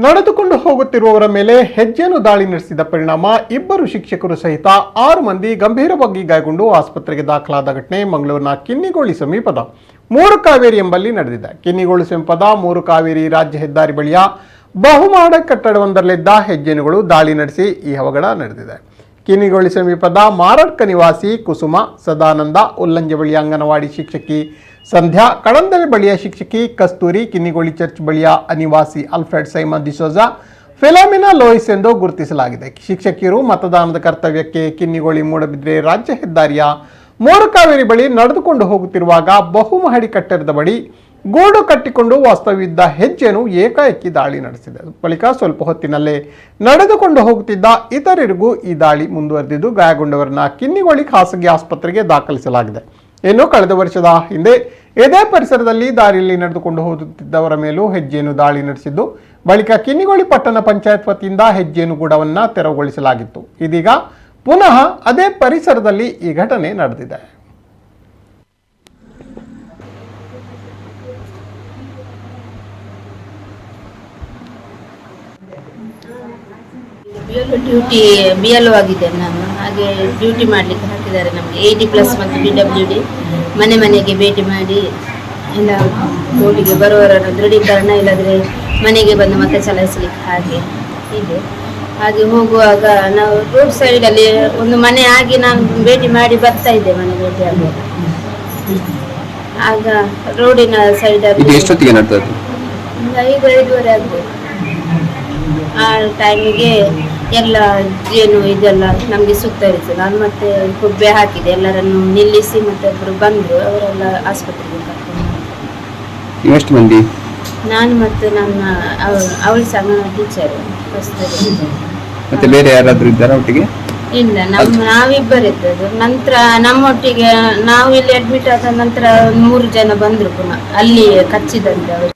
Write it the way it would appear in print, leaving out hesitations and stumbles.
ನಡೆದುಕೊಂಡು ಹೋಗುತ್ತಿರುವವರ ಮೇಲೆ ಹೆಜ್ಜೆಯನ್ನು ದಾಳಿ ನಡೆಸಿದ ಪರಿಣಾಮ ಇಬ್ಬರು ಶಿಕ್ಷಕರು ಸಹಿತ 6 ಮಂದಿ ಗಂಭೀರವಾಗಿ ಗಾಯಗೊಂಡು ಆಸ್ಪತ್ರೆಗೆ ದಾಖಲಾದ ಘಟನೆ ಮಂಗಳೂರಿನ ಕಿನ್ನಿಗೋಳಿ ಸಮೀಪದ ಮೂರು ಕಾವೇರಿ ಎಂಬಲ್ಲಿ ನಡೆದಿದೆ. ಕಿನ್ನಿಗೋಳಿ ಸಮೀಪದ ಮೂರು ಕಾವೇರಿ ರಾಜ್ಯ ಹೆದ್ದಾರಿ ಬಳಿಯ ಬಹುಮಹಡಿ ಕಟ್ಟಡವೊಂದರಲ್ಲಿದ್ದ ಹೆಜ್ಜೆನುಗಳು ದಾಳಿ ನಡೆಸಿ ಈ ಅವಘಡ ನಡೆದಿದೆ. ಕಿನ್ನಿಗೋಳಿ ಸಮೀಪದ ಮಾರಡ್ಕ ನಿವಾಸಿ ಕುಸುಮ, ಸದಾನಂದ, ಉಲ್ಲಂಜೆ ಬಳಿಯ ಅಂಗನವಾಡಿ ಶಿಕ್ಷಕಿ ಸಂಧ್ಯಾ, ಕಳಂದಲೆ ಬಳಿಯ ಶಿಕ್ಷಕಿ ಕಸ್ತೂರಿ, ಕಿನ್ನಿಗೋಳಿ ಚರ್ಚ್ ಬಳಿಯ ಅನಿವಾಸಿ ಅಲ್ಫ್ರೆಡ್ ಸೈಮನ್ ಡಿಸೋಜಾ, ಫಿಲಾಮಿನಾ ಲೋಯಿಸ್ ಎಂದು ಗುರುತಿಸಲಾಗಿದೆ. ಶಿಕ್ಷಕಿಯರು ಮತದಾನದ ಕರ್ತವ್ಯಕ್ಕೆ ಕಿನ್ನಿಗೋಳಿ ಮೂಡಬಿದ್ರೆ ರಾಜ್ಯ ಹೆದ್ದಾರಿಯ ಮೂರು ಕಾವೇರಿ ಬಳಿ ನಡೆದುಕೊಂಡು ಹೋಗುತ್ತಿರುವಾಗ ಬಹುಮಹಡಿ ಕಟ್ಟಡದ ಬಳಿ ಗೂಡು ಕಟ್ಟಿಕೊಂಡು ವಾಸ್ತವ್ಯವಿದ್ದ ಹೆಜ್ಜೆಯನ್ನು ಏಕಾಏಕಿ ದಾಳಿ ನಡೆಸಿದೆ. ಬಳಿಕ ಸ್ವಲ್ಪ ಹೊತ್ತಿನಲ್ಲೇ ನಡೆದುಕೊಂಡು ಹೋಗುತ್ತಿದ್ದ ಇತರರಿಗೂ ಈ ದಾಳಿ ಮುಂದುವರೆದಿದ್ದು ಗಾಯಗೊಂಡವರನ್ನ ಕಿನ್ನಿಗೋಳಿ ಖಾಸಗಿ ಆಸ್ಪತ್ರೆಗೆ ದಾಖಲಿಸಲಾಗಿದೆ. ಇನ್ನು ಕಳೆದ ವರ್ಷದ ಹಿಂದೆ ಇದೇ ಪರಿಸರದಲ್ಲಿ ದಾರಿಯಲ್ಲಿ ನಡೆದುಕೊಂಡು ಹೋಗುತ್ತಿದ್ದವರ ಮೇಲೂ ಹೆಜ್ಜೆಯನ್ನು ದಾಳಿ ನಡೆಸಿದ್ದು ಬಳಿಕ ಕಿನ್ನಿಗೋಳಿ ಪಟ್ಟಣ ಪಂಚಾಯತ್ ವತಿಯಿಂದ ಹೆಜ್ಜೆಯನ್ನು ಗೂಡವನ್ನು ತೆರವುಗೊಳಿಸಲಾಗಿತ್ತು. ಇದೀಗ ಪುನಃ ಅದೇ ಪರಿಸರದಲ್ಲಿ ಈ ಘಟನೆ ನಡೆದಿದೆ. ಡ್ಯೂಟಿ BLO ಆಗಿದ್ದೇನೆ ನಾನು. ಹಾಗೆ ಡ್ಯೂಟಿ ಮಾಡಲಿಕ್ಕೆ ಹಾಕಿದ್ದಾರೆ ನಮಗೆ 80+ ಮತ್ತು PWD. ಮನೆ ಮನೆಗೆ ಭೇಟಿ ಮಾಡಿ ಎಲ್ಲ ರೋಡಿಗೆ ಬರುವವರನ್ನು ದೃಢೀಕರಣ, ಇಲ್ಲದ್ರೆ ಮನೆಗೆ ಬಂದು ಮತ್ತೆ ಚಲಾಯಿಸಲಿಕ್ಕೆ ಹಾಗೆ ಇದೆ. ಹಾಗೆ ಹೋಗುವಾಗ ನಾವು ರೋಡ್ ಸೈಡಲ್ಲಿ ಒಂದು ಮನೆ ಆಗಿ ನಾನು ಭೇಟಿ ಮಾಡಿ ಬರ್ತಾ ಇದ್ದೆ, ಮನೆ ಭೇಟಿ ಆಗುವಾಗ. ಆಗ ರೋಡಿನ ಸೈಡಲ್ಲಿ ಎಷ್ಟೊತ್ತಿಗೆ ನಡ್ತದೆ? 5-5:30 ಆಗ್ಬೋದು. ಆ ಟೈಮಿಗೆ ಎಲ್ಲ ಏನು ಇದೆಲ್ಲ ನಮಗೆ ಸುತ್ತರಿತು. ನಾನು ಮತ್ತೆ ಕೊಬ್ಬೆ ಹಾಕಿದೆ, ಎಲ್ಲರನ್ನು ನಿಲ್ಲಿಸಿ ಮತ್ತೆ ಒಬ್ಬರು ಬಂದರು, ಅವರೆಲ್ಲ ಆಸ್ಪತ್ರೆಗೆ ಕರ್ಕೊಂಡು. ಎಷ್ಟು ಮಂದಿ? ನಾನು ಮತ್ತು ನನ್ನ ಅವಳ ಸಣ್ಣ ಟೀಚರ್. ಮತ್ತೆ ಬೇರೆ ಯಾರಾದ್ರೂ ಇದ್ದಾರಾ ಒಟ್ಟಿಗೆ? ಇಲ್ಲ, ನಾವಿಬ್ಬರಿದ್ದದ್ದು. ನಂತರ ನಮ್ಮೊಟ್ಟಿಗೆ ನಾವು ಇಲ್ಲಿ ಅಡ್ಮಿಟ್ ಆದ ನಂತರ 3 ಜನ ಬಂದರು ಪುನಃ, ಅಲ್ಲಿ ಕಚ್ಚಿದಂತೆ ಅವರು.